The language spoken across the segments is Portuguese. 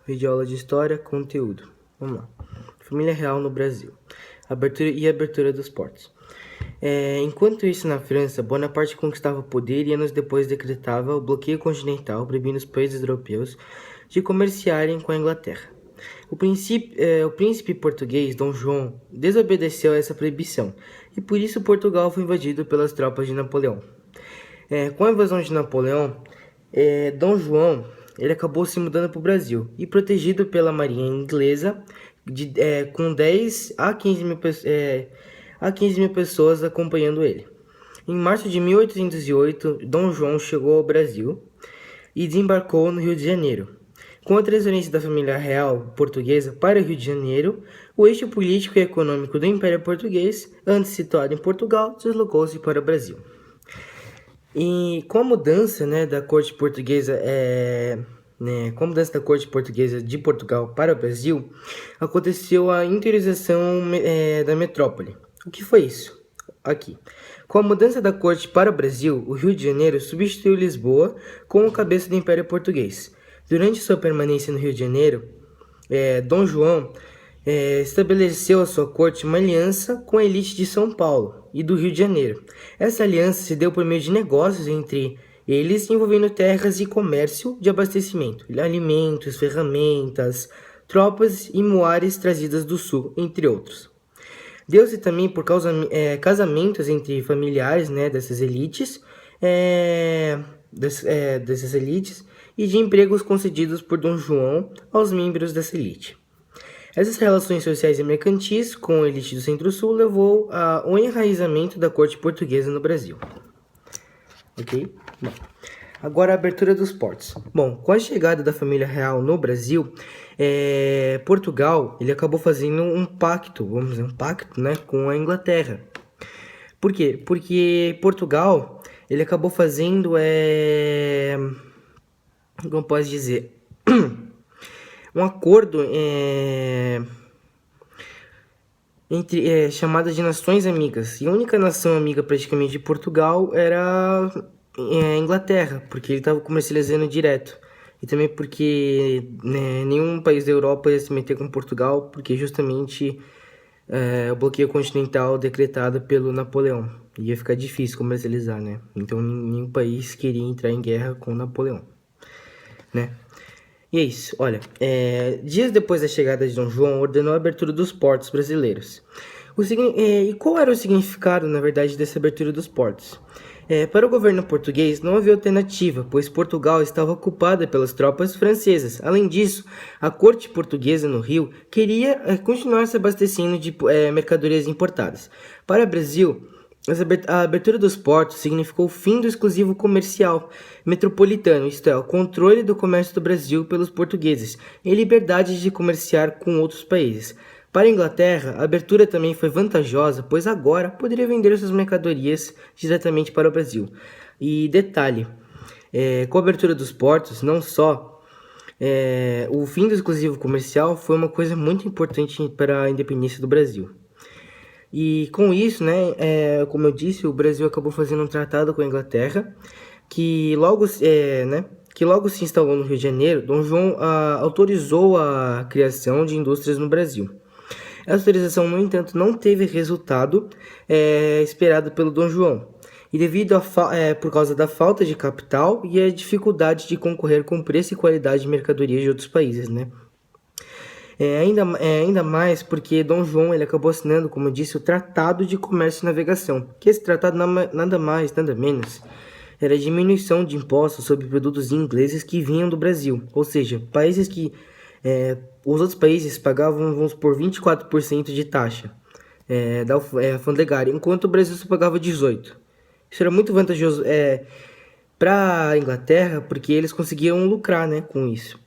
Vídeo aula de história, conteúdo. Vamos lá. Família real no Brasil. Abertura dos portos. Enquanto isso, na França, Bonaparte conquistava poder e anos depois decretava o bloqueio continental, proibindo os países europeus de comerciarem com a Inglaterra. O príncipe português Dom João desobedeceu a essa proibição e por isso Portugal foi invadido pelas tropas de Napoleão. Com a invasão de Napoleão, Dom João ele acabou se mudando para o Brasil e protegido pela marinha inglesa com 10 a 15 mil pessoas acompanhando ele. Em março de 1808, Dom João chegou ao Brasil e desembarcou no Rio de Janeiro. Com a transferência da família real portuguesa para o Rio de Janeiro, o eixo político e econômico do Império Português, antes situado em Portugal, deslocou-se para o Brasil. E com a mudança da corte portuguesa de Portugal para o Brasil, aconteceu a interiorização da metrópole. O que foi isso? Aqui. Com a mudança da corte para o Brasil, o Rio de Janeiro substituiu Lisboa como cabeça do Império Português. Durante sua permanência no Rio de Janeiro, Dom João estabeleceu a sua corte uma aliança com a elite de São Paulo e do Rio de Janeiro. Essa aliança se deu por meio de negócios entre eles envolvendo terras e comércio de abastecimento, alimentos, ferramentas, tropas e muares trazidas do sul, entre outros. Deu-se também por casamentos entre familiares dessas elites, e de empregos concedidos por Dom João aos membros dessa elite. Essas relações sociais e mercantis com a elite do Centro-Sul levou ao enraizamento da corte portuguesa no Brasil. Ok? Bom, agora a abertura dos portos. Bom, com a chegada da família real no Brasil, Portugal ele acabou fazendo um pacto, com a Inglaterra. Por quê? Porque Portugal ele acabou fazendo, como posso dizer, um acordo entre chamadas de nações amigas. E a única nação amiga praticamente de Portugal era a Inglaterra, porque ele estava comercializando direto. E também porque nenhum país da Europa ia se meter com Portugal, porque justamente o bloqueio continental decretado pelo Napoleão. Ia ficar difícil comercializar, né? Então nenhum país queria entrar em guerra com Napoleão, né? E é isso, olha, dias depois da chegada de Dom João, ordenou a abertura dos portos brasileiros. E qual era o significado, na verdade, dessa abertura dos portos? Para o governo português não havia alternativa, pois Portugal estava ocupada pelas tropas francesas. Além disso, a corte portuguesa no Rio queria continuar se abastecendo de mercadorias importadas. Para o Brasil, a abertura dos portos significou o fim do exclusivo comercial metropolitano, isto é, o controle do comércio do Brasil pelos portugueses e liberdade de comerciar com outros países. Para a Inglaterra, a abertura também foi vantajosa, pois agora poderia vender suas mercadorias diretamente para o Brasil. E detalhe, com a abertura dos portos, não só o fim do exclusivo comercial foi uma coisa muito importante para a independência do Brasil. E com isso, como eu disse, o Brasil acabou fazendo um tratado com a Inglaterra, que logo se instalou no Rio de Janeiro. Dom João autorizou a criação de indústrias no Brasil. Essa autorização, no entanto, não teve resultado esperado pelo Dom João, e por causa da falta de capital e a dificuldade de concorrer com preço e qualidade de mercadorias de outros países, ainda mais porque Dom João ele acabou assinando, como eu disse, o Tratado de Comércio e Navegação, que esse tratado nada mais, nada menos, era a diminuição de impostos sobre produtos ingleses que vinham do Brasil, ou seja, países que os outros países pagavam, vamos supor, 24% de taxa da alfandegária, enquanto o Brasil só pagava 18%. Isso era muito vantajoso para a Inglaterra, porque eles conseguiam lucrar com isso.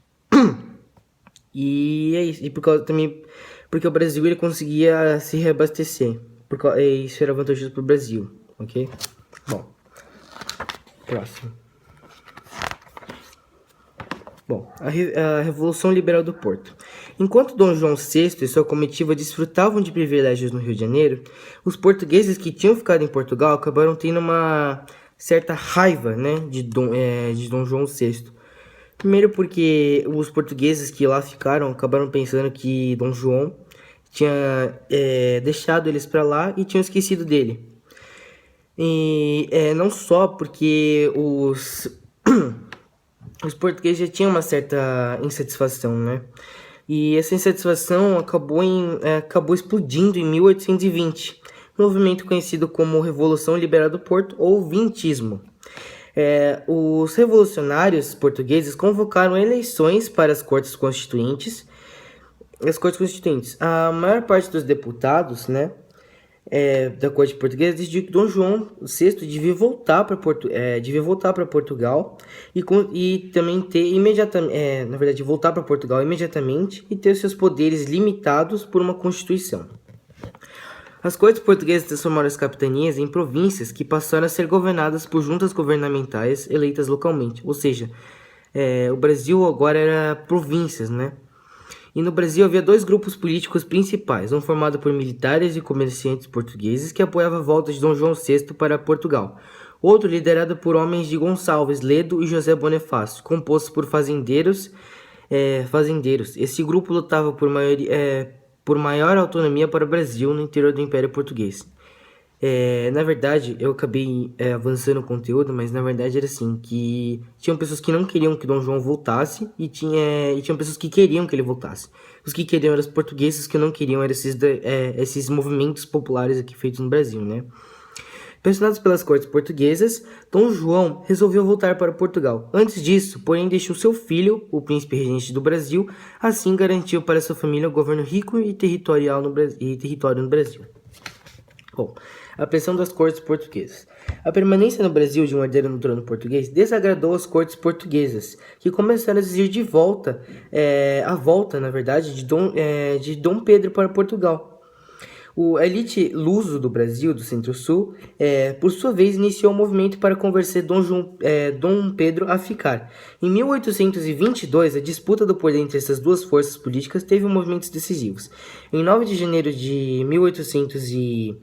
E é isso, e porque o Brasil ele conseguia se reabastecer, isso era vantajoso para o Brasil, ok? Bom, próximo. Bom, a Revolução Liberal do Porto. Enquanto Dom João VI e sua comitiva desfrutavam de privilégios no Rio de Janeiro, os portugueses que tinham ficado em Portugal acabaram tendo uma certa raiva de Dom João VI. Primeiro porque os portugueses que lá ficaram acabaram pensando que Dom João tinha deixado eles para lá e tinham esquecido dele. E não só porque os portugueses já tinham uma certa insatisfação, né? E essa insatisfação acabou explodindo em 1820, movimento conhecido como Revolução Liberal do Porto ou Vintismo. Os revolucionários portugueses convocaram eleições para as Cortes Constituintes. A maior parte dos deputados, né, da corte portuguesa decidiu que Dom João VI devia voltar para Portugal e também ter imediatamente, na verdade, voltar para Portugal imediatamente e ter seus poderes limitados por uma constituição. As cortes portuguesas transformaram as capitanias em províncias que passaram a ser governadas por juntas governamentais eleitas localmente, ou seja, o Brasil agora era províncias, né? E no Brasil havia dois grupos políticos principais, um formado por militares e comerciantes portugueses que apoiava a volta de Dom João VI para Portugal, outro liderado por homens de Gonçalves, Ledo e José Bonifácio, composto por fazendeiros. Esse grupo lutava por maior autonomia para o Brasil no interior do Império Português. Na verdade, eu acabei avançando o conteúdo, mas na verdade era assim, que tinham pessoas que não queriam que Dom João voltasse e tinham pessoas que queriam que ele voltasse. Os que queriam eram os portugueses, os que não queriam eram esses movimentos populares aqui feitos no Brasil, né? Pressionados pelas cortes portuguesas, Dom João resolveu voltar para Portugal. Antes disso, porém, deixou seu filho, o príncipe regente do Brasil, assim garantiu para sua família um governo rico e território no Brasil. Bom, a pressão das cortes portuguesas. A permanência no Brasil de um herdeiro no trono português desagradou as cortes portuguesas, que começaram a exigir de volta, na verdade, de Dom Pedro para Portugal. A elite luso do Brasil, do Centro-Sul, por sua vez, iniciou um movimento para convencer Dom Pedro a ficar. Em 1822, a disputa do poder entre essas duas forças políticas teve movimentos decisivos. Em 9 de janeiro de 1800